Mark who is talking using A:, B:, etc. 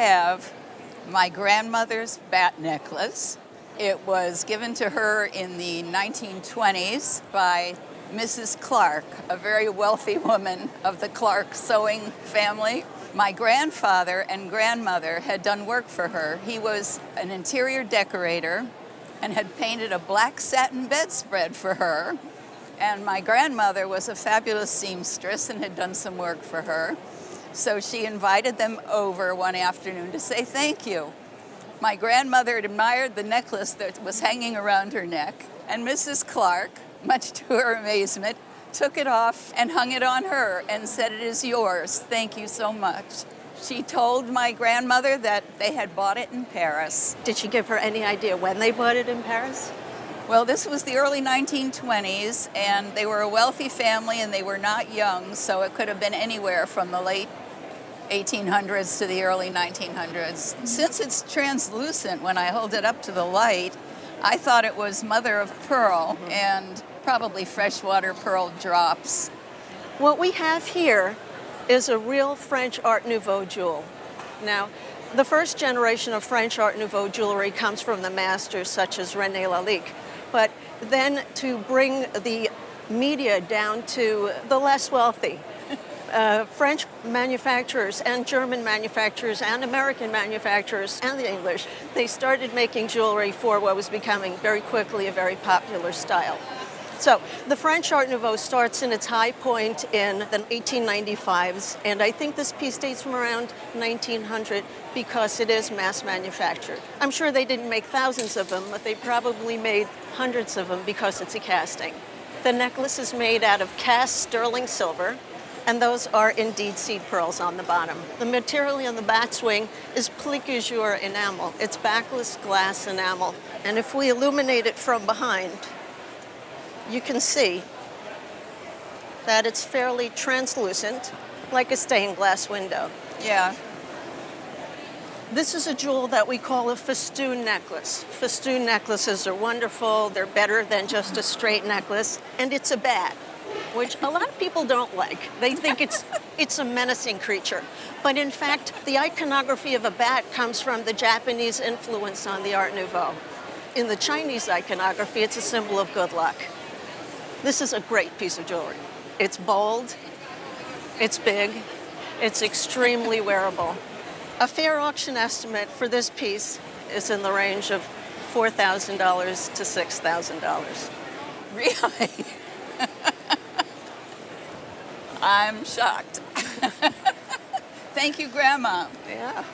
A: have my grandmother's bat necklace. It was given to her in the 1920s by Mrs. Clark, a very wealthy woman of the Clark sewing family. My grandfather and grandmother had done work for her. He was an interior decorator and had painted a black satin bedspread for her. And my grandmother was a fabulous seamstress and had done some work for her. So she invited them over one afternoon to say thank you. My grandmother admired the necklace that was hanging around her neck, and Mrs. Clark, much to her amazement, took it off and hung it on her and said, "It is yours. Thank you so much." She told my grandmother that they had bought it in Paris.
B: Did she give her any idea when they bought it in Paris?
A: Well, this was the early 1920s, and they were a wealthy family, and they were not young, so it could have been anywhere from the late 1800s to the early 1900s. Since it's translucent when I hold it up to the light, I thought it was mother of pearl and probably freshwater pearl drops.
B: What we have here is a real French Art Nouveau jewel. Now, the first generation of French Art Nouveau jewelry comes from the masters such as René Lalique. But then to bring the media down to the less wealthy, French manufacturers and German manufacturers and American manufacturers and the English, they started making jewelry for what was becoming very quickly a very popular style. So the French Art Nouveau starts in its high point in the 1895s, and I think this piece dates from around 1900 because it is mass manufactured. I'm sure they didn't make thousands of them, but they probably made hundreds of them because it's a casting. The necklace is made out of cast sterling silver, and those are indeed seed pearls on the bottom. The material on the bat's wing is plique-jour enamel. It's backless glass enamel, and if we illuminate it from behind, you can see that it's fairly translucent, like a stained glass window.
A: Yeah.
B: This is a jewel that we call a festoon necklace. Festoon necklaces are wonderful. They're better than just a straight necklace. And it's a bat, which a lot of people don't like. They think it's a menacing creature. But in fact, the iconography of a bat comes from the Japanese influence on the Art Nouveau. In the Chinese iconography, it's a symbol of good luck. This is a great piece of jewelry. It's bold, it's big, it's extremely wearable. A fair auction estimate for this piece is in the range of $4,000 to $6,000.
A: Really? I'm shocked. Thank you, Grandma.
B: Yeah.